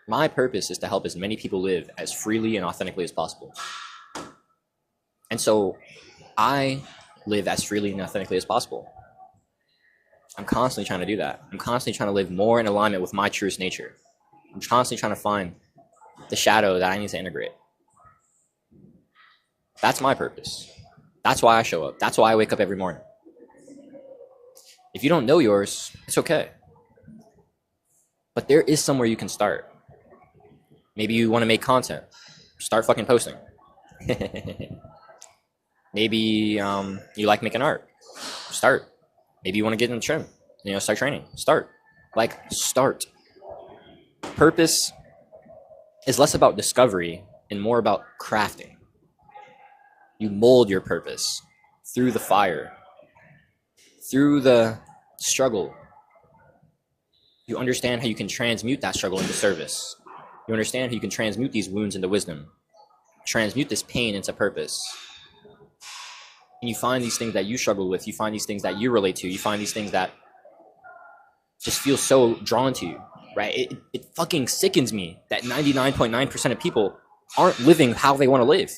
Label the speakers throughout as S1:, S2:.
S1: My purpose is to help as many people live as freely and authentically as possible. And so I live as freely and authentically as possible. I'm constantly trying to do that. I'm constantly trying to live more in alignment with my truest nature. I'm constantly trying to find the shadow that I need to integrate. That's my purpose. That's why I show up. That's why I wake up every morning. If you don't know yours, it's okay. But there is somewhere you can start. Maybe you want to make content. Start fucking posting. Maybe you like making art. Start. Maybe you want to get in the gym. Start training. Start. Start. Purpose is less about discovery and more about crafting. You mold your purpose through the fire, through the struggle. You understand how you can transmute that struggle into service. You understand how you can transmute these wounds into wisdom, transmute this pain into purpose. And you find these things that you struggle with, you find these things that you relate to, you find these things that just feel so drawn to you, right? It fucking sickens me that 99.9% of people aren't living how they want to live.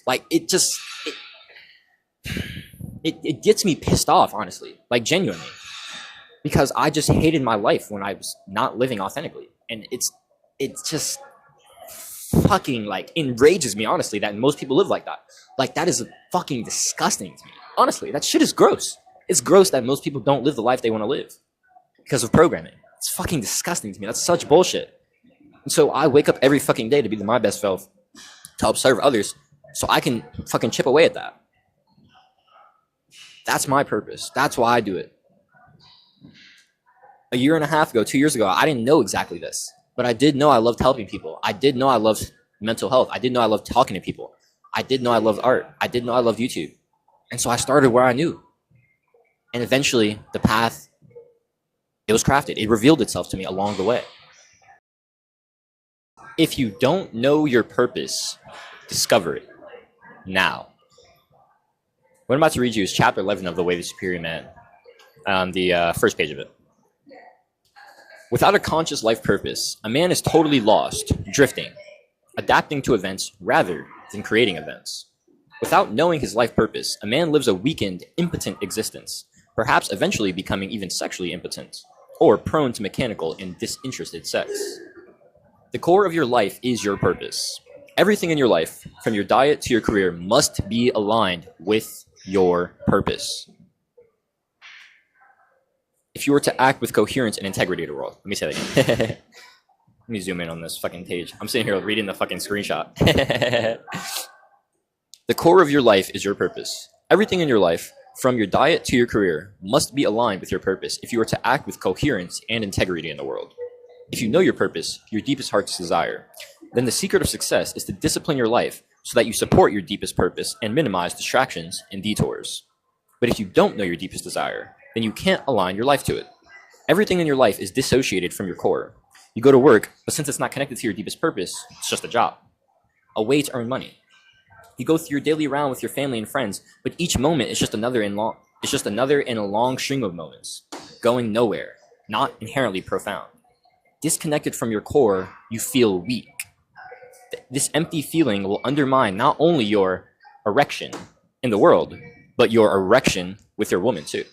S1: It gets me pissed off, honestly, genuinely, because I just hated my life when I was not living authentically. And it just fucking enrages me, honestly, that most people live like that. That is fucking disgusting to me. Honestly, that shit is gross. It's gross that most people don't live the life they want to live because of programming. It's fucking disgusting to me. That's such bullshit. And so I wake up every fucking day to be my best self, to help serve others, so I can fucking chip away at that. That's my purpose. That's why I do it. A year and a half ago, 2 years ago, I didn't know exactly this, but I did know I loved helping people. I did know I loved mental health. I did know I loved talking to people. I did know I loved art. I did know I loved YouTube. And so I started where I knew. And eventually, the path, it was crafted. It revealed itself to me along the way. If you don't know your purpose, discover it now. What I'm about to read you is chapter 11 of The Way of the Superior Man, the first page of it. Without a conscious life purpose, a man is totally lost, drifting, adapting to events rather than creating events. Without knowing his life purpose, a man lives a weakened, impotent existence, perhaps eventually becoming even sexually impotent, or prone to mechanical and disinterested sex. The core of your life is your purpose. Everything in your life, from your diet to your career, must be aligned with your purpose. If you were to act with coherence and integrity to the world. Let me say that again. Let me zoom in on this fucking page. I'm sitting here reading the fucking screenshot. The core of your life is your purpose. Everything in your life, from your diet to your career, must be aligned with your purpose if you are to act with coherence and integrity in the world. If you know your purpose, your deepest heart's desire, then the secret of success is to discipline your life so that you support your deepest purpose and minimize distractions and detours. But if you don't know your deepest desire, then you can't align your life to it. Everything in your life is dissociated from your core. You go to work, but since it's not connected to your deepest purpose, it's just a job, a way to earn money. You go through your daily round with your family and friends, but each moment is just another in a long string of moments, going nowhere, not inherently profound. Disconnected from your core, you feel weak. This empty feeling will undermine not only your erection in the world, but your erection with your woman too.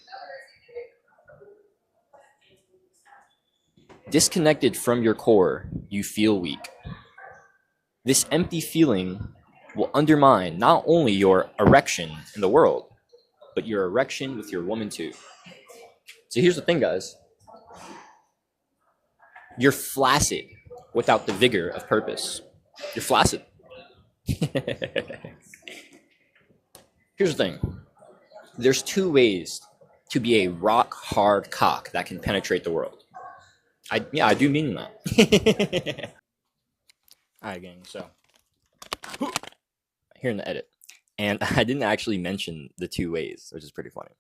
S1: Disconnected from your core, you feel weak. This empty feeling will undermine not only your erection in the world, but your erection with your woman too. So here's the thing, guys. You're flaccid without the vigor of purpose. You're flaccid. Here's the thing. There's two ways to be a rock hard cock that can penetrate the world. I do mean that. All right, gang. So here in the edit, and I didn't actually mention the two ways, which is pretty funny.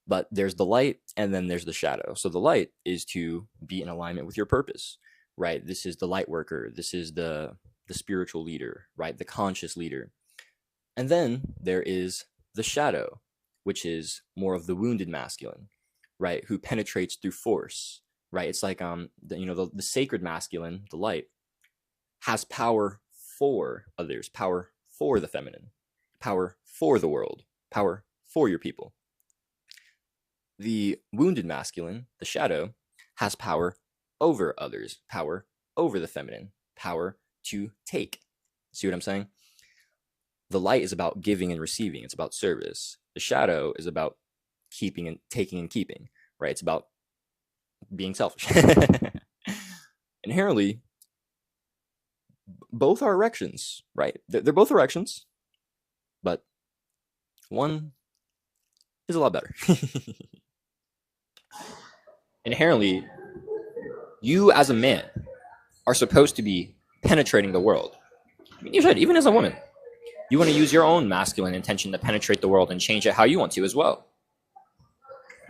S1: But there's the light, and then there's the shadow. So the light is to be in alignment with your purpose, right? This is the light worker. This is the spiritual leader, right? The conscious leader. And then there is the shadow, which is more of the wounded masculine, right? Who penetrates through force, right? It's like the sacred masculine, the light, has power for others, power for the feminine, power for the world, power for your people. The wounded masculine, the shadow, has power over others, power over the feminine, power to take. See what I'm saying? The light is about giving and receiving. It's about service. The shadow is about keeping and taking and keeping, right? It's about being selfish. Inherently, both are erections, right? They're both erections, but one is a lot better. Inherently, you as a man are supposed to be penetrating the world. I mean, you should, even as a woman. You want to use your own masculine intention to penetrate the world and change it how you want to as well.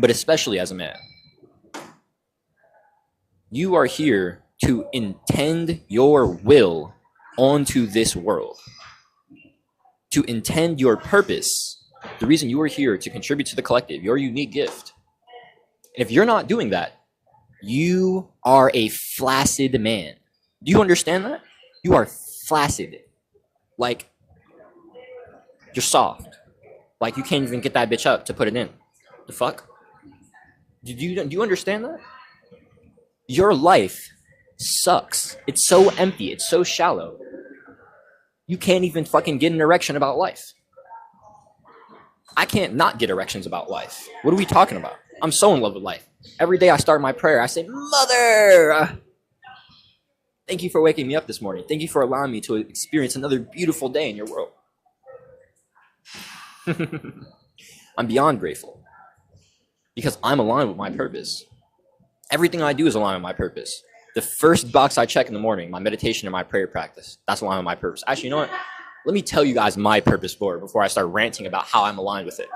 S1: But especially as a man, you are here to intend your will onto this world, to intend your purpose, the reason you are here to contribute to the collective, your unique gift. And if you're not doing that, you are a flaccid man. Do you understand that? You are flaccid. Like, you're soft. Like, you can't even get that bitch up to put it in. The fuck? Do you understand that? Your life sucks. It's so empty. It's so shallow. You can't even fucking get an erection about life. I can't not get erections about life. What are we talking about? I'm so in love with life. Every day I start my prayer, I say, Mother, thank you for waking me up this morning. Thank you for allowing me to experience another beautiful day in your world. I'm beyond grateful because I'm aligned with my purpose. Everything I do is aligned with my purpose. The first box I check in the morning, my meditation and my prayer practice, that's aligned with my purpose. Actually, you know what? Let me tell you guys my purpose board before I start ranting about how I'm aligned with it.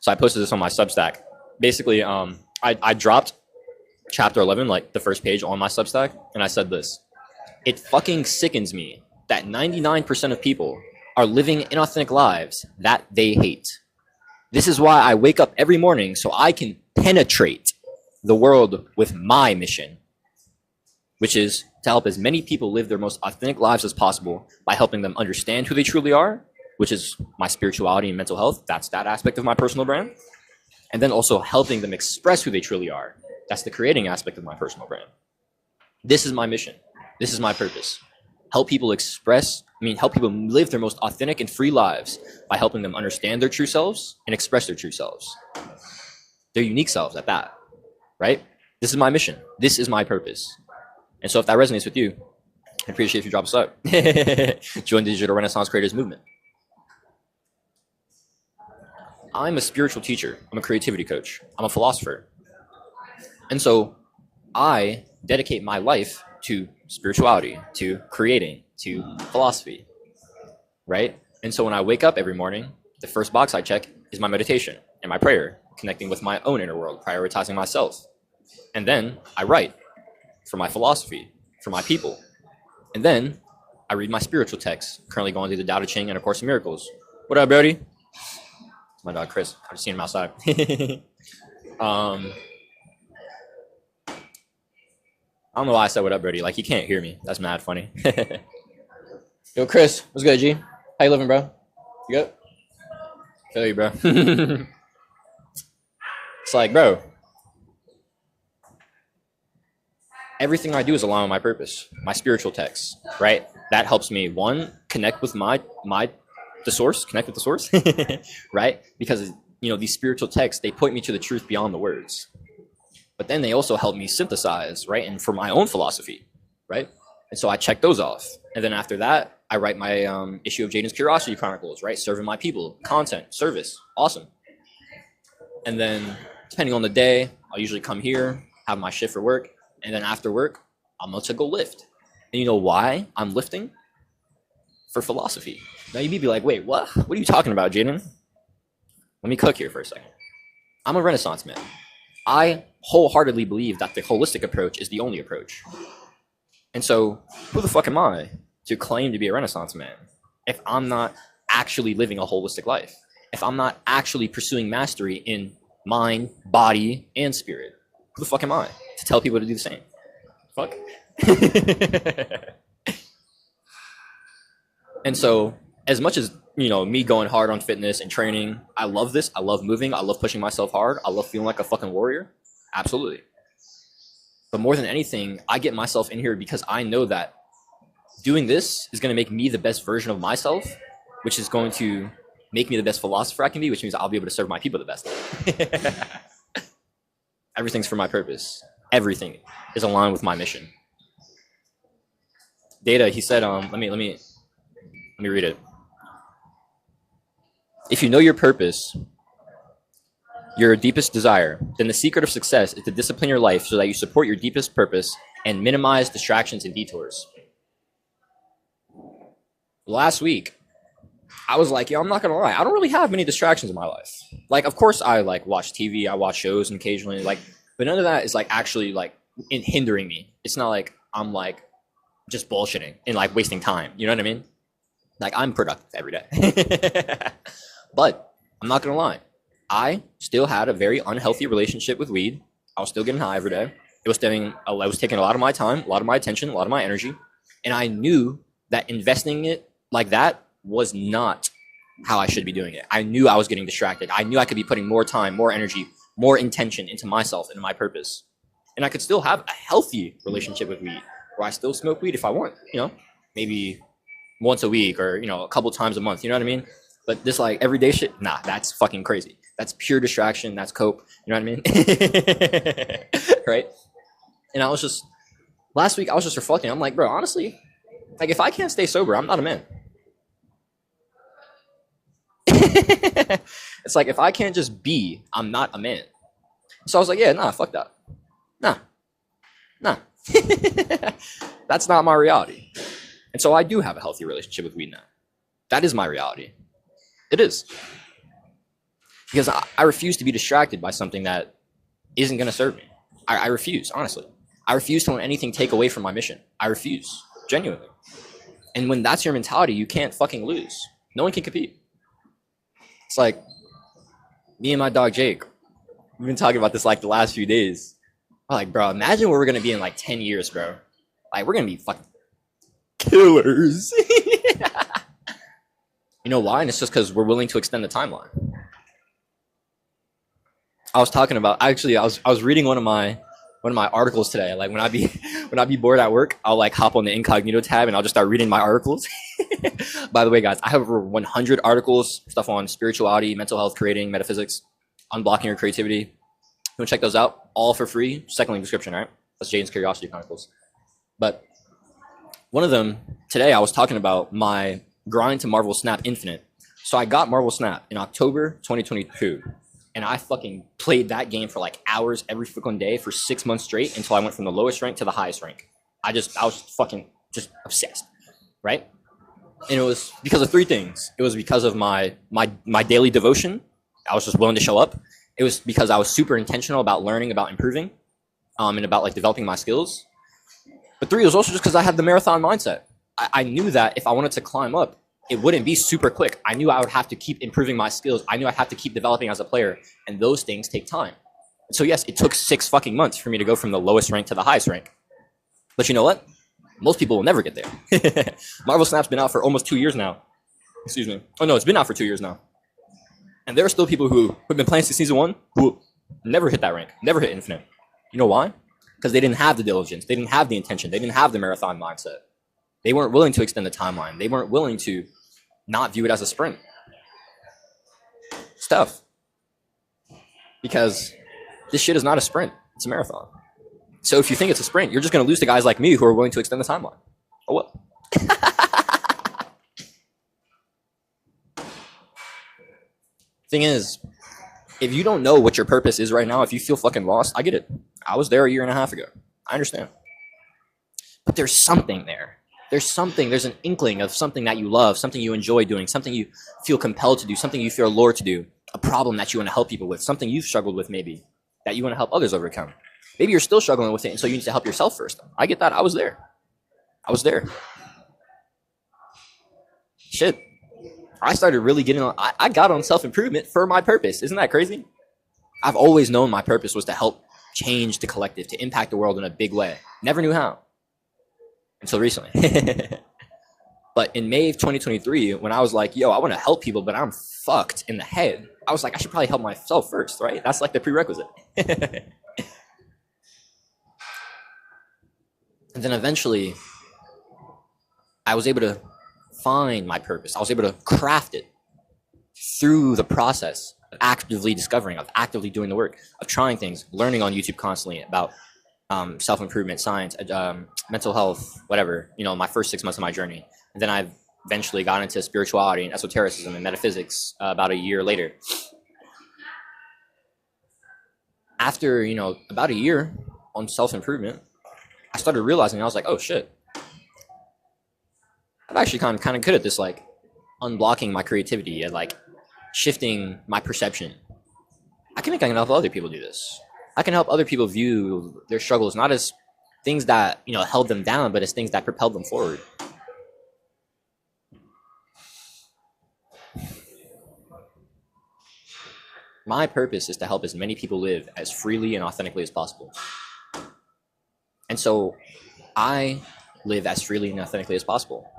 S1: So I posted this on my Substack. Basically, I dropped chapter 11, like the first page on my Substack, and I said this. It fucking sickens me that 99% of people are living inauthentic lives that they hate. This is why I wake up every morning so I can penetrate the world with my mission, which is to help as many people live their most authentic lives as possible by helping them understand who they truly are, which is my spirituality and mental health. That's that aspect of my personal brand. And then also helping them express who they truly are. That's the creating aspect of my personal brand. This is my mission. This is my purpose. Help people live their most authentic and free lives by helping them understand their true selves and express their true selves. Their unique selves at that, right? This is my mission. This is my purpose. And so if that resonates with you, I'd appreciate if you drop us up. Join the Digital Renaissance Creators Movement. I'm a spiritual teacher. I'm a creativity coach. I'm a philosopher. And so I dedicate my life to spirituality, to creating, to philosophy, right? And so when I wake up every morning, the first box I check is my meditation and my prayer, connecting with my own inner world, prioritizing myself. And then I write for my philosophy, for my people. And then I read my spiritual texts, currently going through the Tao Te Ching and A Course in Miracles. What up, Brody? My dog, Chris. I've just seen him outside. I don't know why I said what up, Brody. Like, he can't hear me. That's mad funny. Yo, Chris. What's good, G? How you living, bro? You good? Feel you, bro. It's like, bro, everything I do is aligned with my purpose, my spiritual texts, right? That helps me, one, connect with the source, connect with the source, right? Because, these spiritual texts, they point me to the truth beyond the words. But then they also help me synthesize, right? And for my own philosophy, right? And so I check those off. And then after that, I write my issue of Jaden's Curiosity Chronicles, right? Serving my people, content, service, awesome. And then depending on the day, I'll usually come here, have my shift for work. And then after work, I'm going to go lift. And you know why I'm lifting? For philosophy. Now you'd be like, wait, what? What are you talking about, Jaden? Let me cook here for a second. I'm a Renaissance man. I wholeheartedly believe that the holistic approach is the only approach. And so who the fuck am I to claim to be a Renaissance man if I'm not actually living a holistic life? If I'm not actually pursuing mastery in mind, body, and spirit? Who the fuck am I to tell people to do the same? Fuck. And so, as much as me going hard on fitness and training, I love this. I love moving. I love pushing myself hard. I love feeling like a fucking warrior. Absolutely. But more than anything, I get myself in here because I know that doing this is going to make me the best version of myself, which is going to make me the best philosopher I can be, which means I'll be able to serve my people the best. Everything's for my purpose. Everything is aligned with my mission. Data, he said, let me read it. If you know your purpose, your deepest desire, then the secret of success is to discipline your life so that you support your deepest purpose and minimize distractions and detours. Last week, I was like, I'm not going to lie. I don't really have many distractions in my life. Like, of course, I watch TV, I watch shows and occasionally, but none of that is actually hindering me. It's not like I'm just bullshitting and wasting time. You know what I mean? I'm productive every day. But I'm not going to lie. I still had a very unhealthy relationship with weed. I was still getting high every day. It was taking a lot of my time, a lot of my attention, a lot of my energy. And I knew that investing it like that was not how I should be doing it. I knew I was getting distracted. I knew I could be putting more time, more energy, more intention into myself and my purpose. And I could still have a healthy relationship with weed where I still smoke weed if I want, maybe once a week or, a couple times a month. You know what I mean? But this everyday shit, nah, that's fucking crazy. That's pure distraction. That's cope. You know what I mean? Right? And last week I was just reflecting. I'm like, bro, honestly, if I can't stay sober, I'm not a man. It's if I can't just be, I'm not a man. So I was like, yeah, nah, fuck that. Nah. That's not my reality. And so I do have a healthy relationship with weed now. That is my reality. It is. Because I refuse to be distracted by something that isn't going to serve me. I refuse, honestly. I refuse to let anything take away from my mission. I refuse, genuinely. And when that's your mentality, you can't fucking lose. No one can compete. It's me and my dog Jake, we've been talking about this the last few days. I'm bro, imagine where we're going to be in 10 years, bro. We're going to be fucking killers. You know why? And it's just because we're willing to extend the timeline. I was talking about, I was reading one of my articles today. When I be bored at work, I'll hop on the incognito tab and I'll just start reading my articles. By the way, guys, I have over 100 articles, stuff on spirituality, mental health, creating, metaphysics, unblocking your creativity. You want to check those out? All for free. Second link description, all right? That's Jaden's Curiosity Chronicles. But one of them, today I was talking about my grind to Marvel Snap Infinite. So I got Marvel Snap in October 2022. And I fucking played that game for hours every fucking day for 6 months straight until I went from the lowest rank to the highest rank. I was fucking just obsessed, right? And it was because of three things. It was because of my daily devotion. I was just willing to show up. It was because I was super intentional about learning, about improving, and about developing my skills. But three, it was also just because I had the marathon mindset. I knew that if I wanted to climb up, it wouldn't be super quick. I knew I would have to keep improving my skills. I knew I'd have to keep developing as a player. And those things take time. So yes, it took 6 fucking months for me to go from the lowest rank to the highest rank. But you know what? Most people will never get there. Marvel Snap's been out for almost 2 years now. Excuse me. Oh no, it's been out for 2 years now. And there are still people who have been playing since season 1 who never hit that rank, never hit Infinite. You know why? Because they didn't have the diligence. They didn't have the intention. They didn't have the marathon mindset. They weren't willing to extend the timeline. They weren't willing to not view it as a sprint. It's tough. Because this shit is not a sprint. It's a marathon. So if you think it's a sprint, you're just going to lose to guys like me who are willing to extend the timeline. Oh, what? Thing is, if you don't know what your purpose is right now, if you feel fucking lost, I get it. I was there a year and a half ago. I understand. But there's something there. There's an inkling of something that you love, something you enjoy doing, something you feel compelled to do, something you feel allured to do, a problem that you want to help people with, something you've struggled with maybe, that you want to help others overcome. Maybe you're still struggling with it, and so you need to help yourself first. I get that. I was there. Shit. I started really getting on, I got on self-improvement for my purpose. Isn't that crazy? I've always known my purpose was to help change the collective, to impact the world in a big way. Never knew how. until recently. But in May of 2023, when I was like, yo, I want to help people, but I'm fucked in the head, I was like, I should probably help myself first, right? That's like the prerequisite. And then eventually, I was able to find my purpose. I was able to craft it through the process of actively discovering, of actively doing the work, of trying things, learning on YouTube constantly about self-improvement, science, mental health, whatever, my first 6 months of my journey. And then I eventually got into spirituality and esotericism and metaphysics about a year later. After, about a year on self-improvement, I started realizing, I was like, oh shit, I'm actually kind of good at this, like unblocking my creativity and like shifting my perception. I can help other people do this. I can help other people view their struggles not as things that held them down, but as things that propelled them forward. My purpose is to help as many people live as freely and authentically as possible. And so I live as freely and authentically as possible.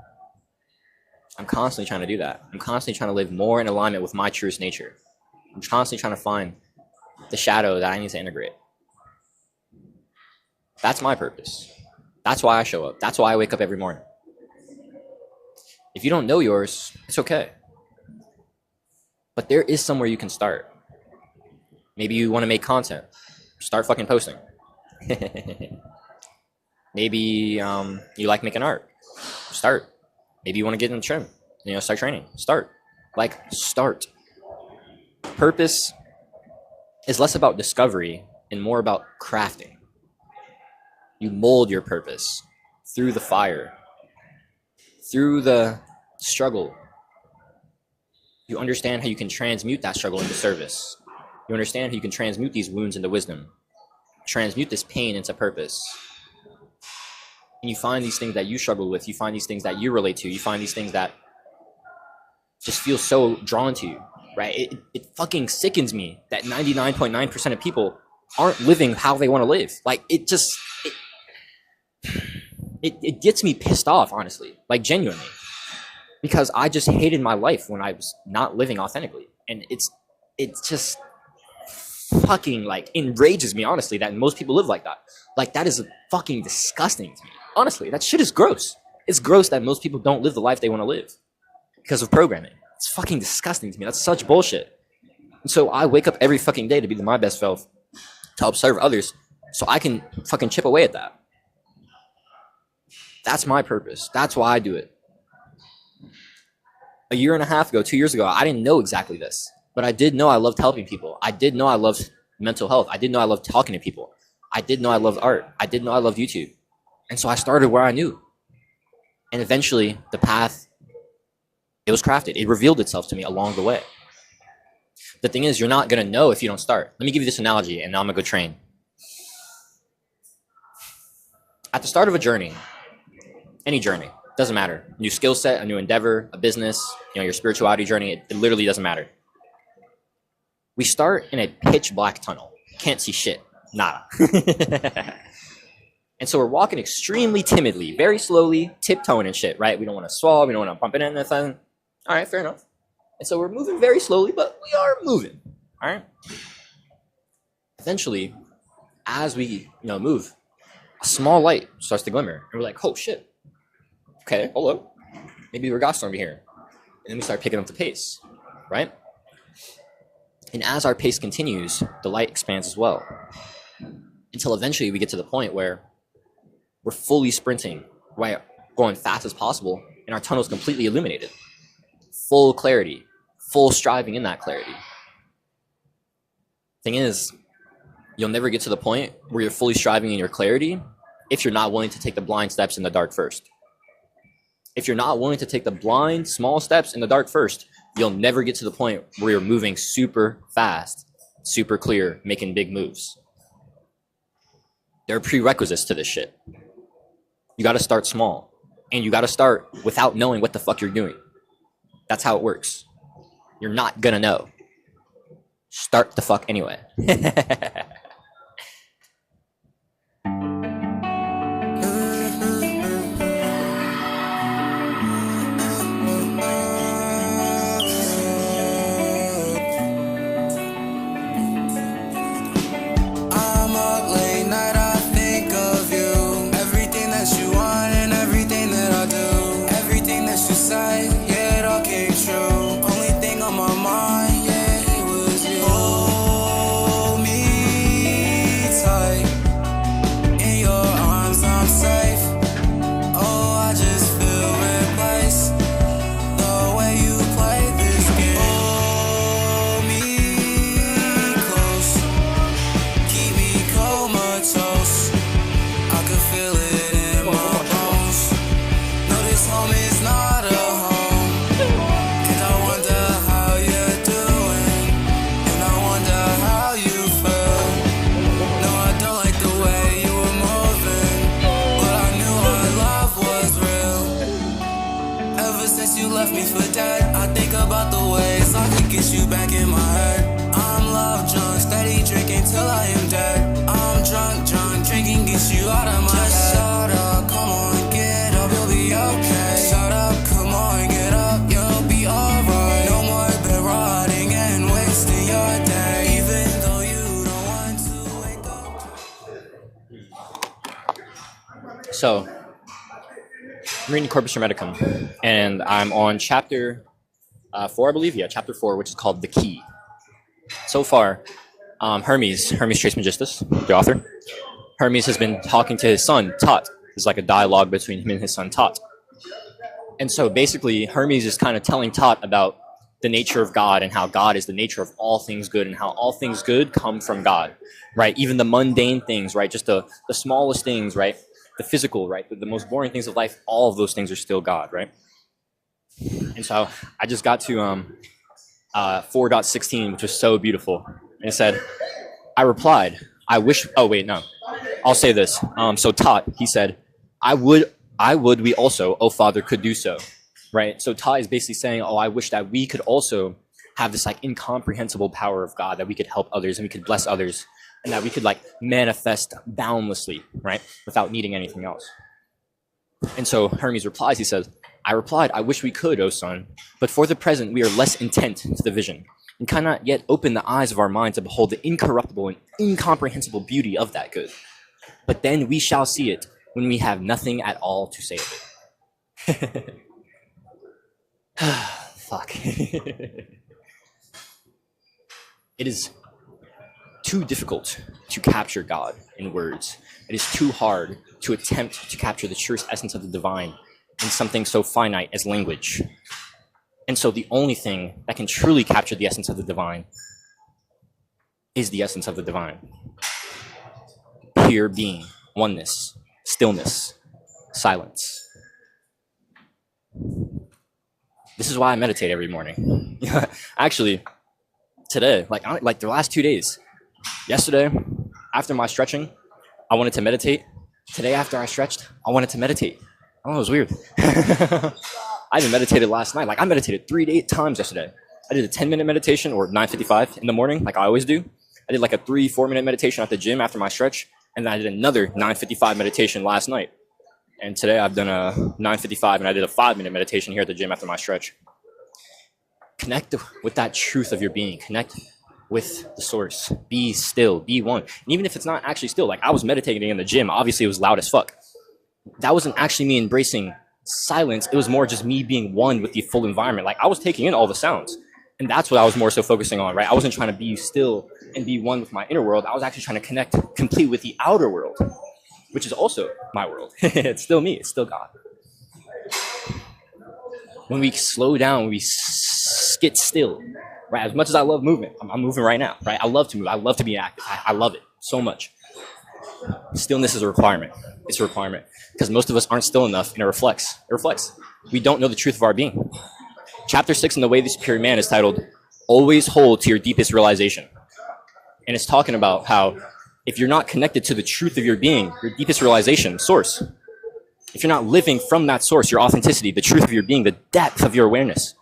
S1: I'm constantly trying to do that. I'm constantly trying to live more in alignment with my truest nature. I'm constantly trying to find the shadow that I need to integrate. That's my purpose. That's why I show up. That's why I wake up every morning. If you don't know yours, it's okay. But there is somewhere you can start. Maybe you want to make content. Start fucking posting. Maybe you like making art. Start. Maybe you want to get in the gym. Start training. Start. Start. Purpose is less about discovery and more about crafting. You mold your purpose through the fire, through the struggle. You understand how you can transmute that struggle into service. You understand how you can transmute these wounds into wisdom, transmute this pain into purpose. And you find these things that you struggle with, you find these things that you relate to, you find these things that just feel so drawn to you, right? It fucking sickens me that 99.9% of people aren't living how they want to live. It gets me pissed off, honestly, genuinely, because I just hated my life when I was not living authentically. And it's just fucking enrages me, honestly, that most people live like that. That is fucking disgusting to me. Honestly, that shit is gross. It's gross that most people don't live the life they want to live because of programming. It's fucking disgusting to me. That's such bullshit. And so I wake up every fucking day to be my best self, to help serve others, so I can fucking chip away at that. That's my purpose. That's why I do it. A year and a half ago, 2 years ago, I didn't know exactly this, but I did know I loved helping people. I did know I loved mental health. I did know I loved talking to people. I did know I loved art. I did know I loved YouTube. And so I started where I knew. And eventually, the path, it was crafted. It revealed itself to me along the way. The thing is, you're not going to know if you don't start. Let me give you this analogy, and now I'm going to go train. At the start of a journey, any journey, doesn't matter. New skill set, a new endeavor, a business, your spirituality journey, it literally doesn't matter. We start in a pitch black tunnel. Can't see shit. Nada. And so we're walking extremely timidly, very slowly, tiptoeing and shit, right? We don't want to swallow, we don't want to bump into anything. All right, fair enough. And so we're moving very slowly, but we are moving, all right? Eventually, as we move, a small light starts to glimmer, and we're like, oh shit. Okay, hold up. Maybe we're got stormy here. And then we start picking up the pace, right? And as our pace continues, the light expands as well. Until eventually we get to the point where we're fully sprinting, right? Going fast as possible, and our tunnel is completely illuminated. Full clarity, full striving in that clarity. Thing is, you'll never get to the point where you're fully striving in your clarity if you're not willing to take the blind steps in the dark first. If you're not willing to take the blind, small steps in the dark first, you'll never get to the point where you're moving super fast, super clear, making big moves. There are prerequisites to this shit. You got to start small, and you got to start without knowing what the fuck you're doing. That's how it works. You're not gonna know. Start the fuck anyway.
S2: left me for dead. I think about the ways I could get you back in my head. I'm love drunk, steady drinking till I am dead. I'm drunk, drinking gets you out of my head. Just shut up, come on, get up, you'll be okay. Shut up, come on, get up, you'll be alright. No more bed rotting and wasting your day, even though you don't want to wake up.
S1: So, I'm reading Corpus Hermeticum, and I'm on chapter 4, I believe. Yeah, chapter 4, which is called The Key. So far, Hermes Trismegistus, the author, Hermes has been talking to his son, Tot. It's like a dialogue between him and his son, Tot. And so basically, Hermes is kind of telling Tot about the nature of God and how God is the nature of all things good and how all things good come from God, right? Even the mundane things, right? Just the smallest things, right? The physical, right? The most boring things of life, all of those things are still God, right? And so I just got to 4.16, which was so beautiful. And it said, I replied, I wish, oh wait, no, I'll say this. So Tot, he said, I would we also, oh Father, could do so, right? So Tot is basically saying, oh, I wish that we could also have this like incomprehensible power of God, that we could help others and we could bless others and that we could like manifest boundlessly, right? Without needing anything else. And so Hermes replies, he says, I replied, I wish we could, O son, but for the present we are less intent to the vision, and cannot yet open the eyes of our mind to behold the incorruptible and incomprehensible beauty of that good. But then we shall see it when we have nothing at all to say of it. Fuck. It is too difficult to capture God in words. It is too hard to attempt to capture the truest essence of the divine in something so finite as language. And so the only thing that can truly capture the essence of the divine is the essence of the divine. Pure being, oneness, stillness, silence. This is why I meditate every morning. Actually, today, like the last 2 days, yesterday, after my stretching, I wanted to meditate. Today, after I stretched, I wanted to meditate. Oh, it was weird. I even meditated last night. Like I meditated 3 times yesterday. I did a 10-minute meditation or 9:55 in the morning, like I always do. I did like a 3-4-minute meditation at the gym after my stretch. And then I did another 9:55 meditation last night. And today I've done a 9:55 and I did a 5-minute meditation here at the gym after my stretch. Connect with that truth of your being. Connect with the source. Be still. Be one. And even if it's not actually still, like I was meditating in the gym, obviously it was loud as fuck. That wasn't actually me embracing silence. It was more just me being one with the full environment. Like I was taking in all the sounds. And that's what I was more so focusing on, right? I wasn't trying to be still and be one with my inner world. I was actually trying to connect complete with the outer world, which is also my world. It's still me. It's still God. When we slow down, we get still, right? As much as I love movement, I'm moving right now, right? I love to move. I love to be active. I love it so much. Stillness is a requirement. It's a requirement because most of us aren't still enough, and it reflects. It reflects. We don't know the truth of our being. Chapter 6 in The Way of the Superior Man is titled, Always Hold to Your Deepest Realization. And it's talking about how if you're not connected to the truth of your being, your deepest realization, source, if you're not living from that source, your authenticity, the truth of your being, the depth of your awareness,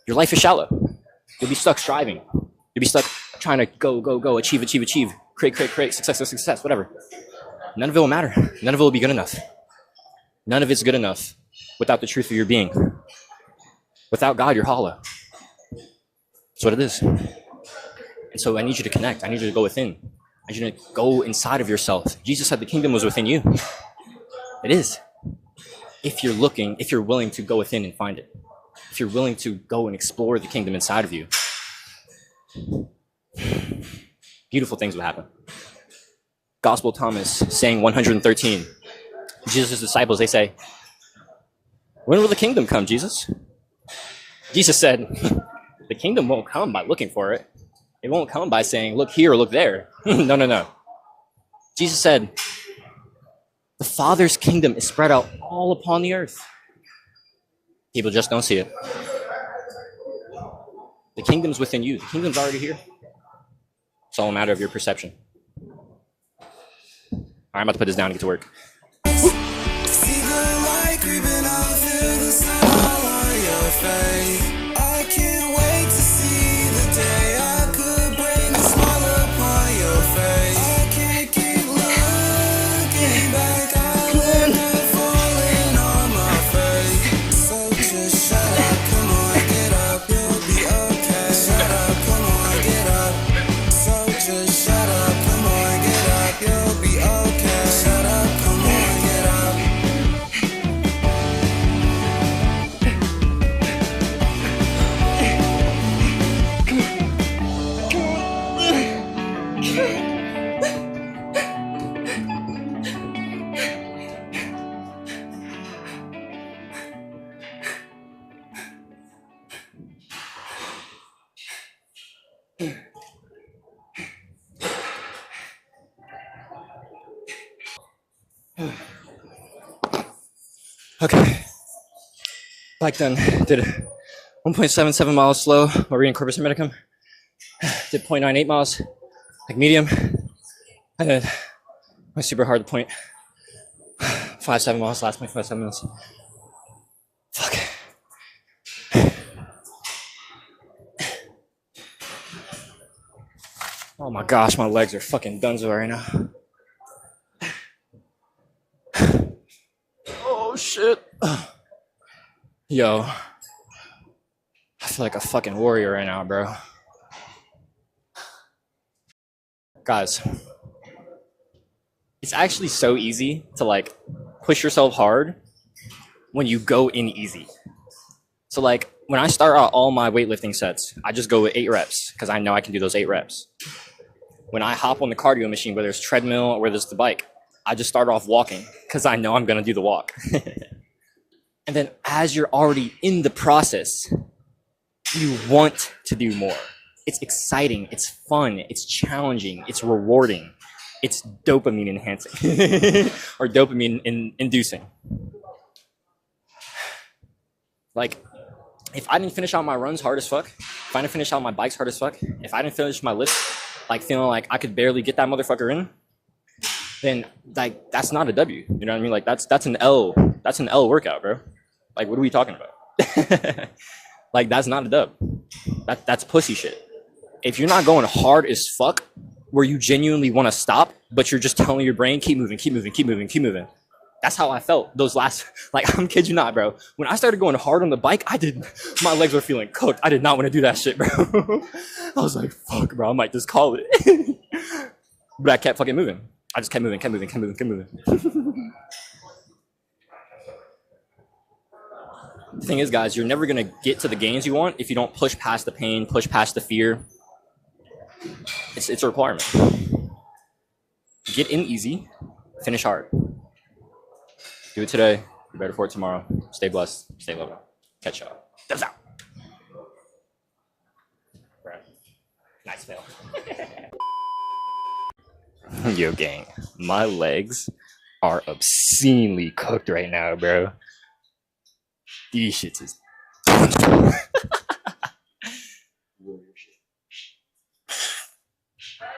S1: your life is shallow. You'll be stuck striving. You'll be stuck trying to go, achieve, create, success, whatever. None of it will matter. None of it will be good enough. None of it's good enough without the truth of your being. Without God, you're hollow. That's what it is. And so I need you to connect. I need you to go within. I need you to go inside of yourself. Jesus said the kingdom was within you. It is. If you're looking, if you're willing to go within and find it. If you're willing to go and explore the kingdom inside of you. Beautiful things will happen. Gospel Thomas saying 113. Jesus' disciples, they say, when will the kingdom come, Jesus? Jesus said, the kingdom won't come by looking for it. It won't come by saying, look here or look there. No. Jesus said, the Father's kingdom is spread out all upon the earth. People just don't see it. The kingdom's within you. The kingdom's already here. It's all a matter of your perception. All right, I'm about to put this down and get to work. See the light creeping out through the summer. Your
S2: face. I can't wait to see the day I could bring a smile upon your face. I can't keep looking back. I end up falling on my face. So just shut up, come on, get up, you'll be okay. Shut up, come on, get up. So just shut up, come on, get up, you'll be okay. Shut up, come on, get up.
S1: Okay. Bike done. Did 1.77 miles slow, Maria and Corpus Hermeticum. Did 0.98 miles, like medium. And then went super hard to 0.57 miles, last 0.57 minutes. Fuck. Oh my gosh, my legs are fucking donezo right now. Oh shit. Yo. I feel like a fucking warrior right now, bro. Guys, it's actually so easy to like push yourself hard when you go in easy. So like when I start out all my weightlifting sets, I just go with 8 reps because I know I can do those 8 reps. When I hop on the cardio machine, whether it's treadmill or whether it's the bike, I just start off walking because I know I'm going to do the walk. And then as you're already in the process, you want to do more. It's exciting, it's fun, it's challenging, it's rewarding, it's dopamine enhancing or dopamine inducing. Like, if I didn't finish out my runs hard as fuck, if I didn't finish out my bikes hard as fuck, if I didn't finish my lifts, like feeling like I could barely get that motherfucker in, then like that's not a W. You know what I mean? Like that's an L workout, bro. Like what are we talking about? Like that's not a dub. That's pussy shit. If you're not going hard as fuck, where you genuinely want to stop, but you're just telling your brain, keep moving, keep moving, keep moving, keep moving. That's how I felt those last, like, I'm kid you not, bro. When I started going hard on the bike, my legs were feeling cooked. I did not want to do that shit, bro. I was like, fuck, bro, I might just call it. But I kept fucking moving. I just kept moving, kept moving, kept moving, kept moving. The thing is, guys, you're never going to get to the gains you want if you don't push past the pain, push past the fear. It's a requirement. Get in easy, finish hard. Do it today, be better for it tomorrow. Stay blessed, stay low. Catch y'all. Dubs out. Nice fail. Yo, gang, my legs are obscenely cooked right now, bro. These shits is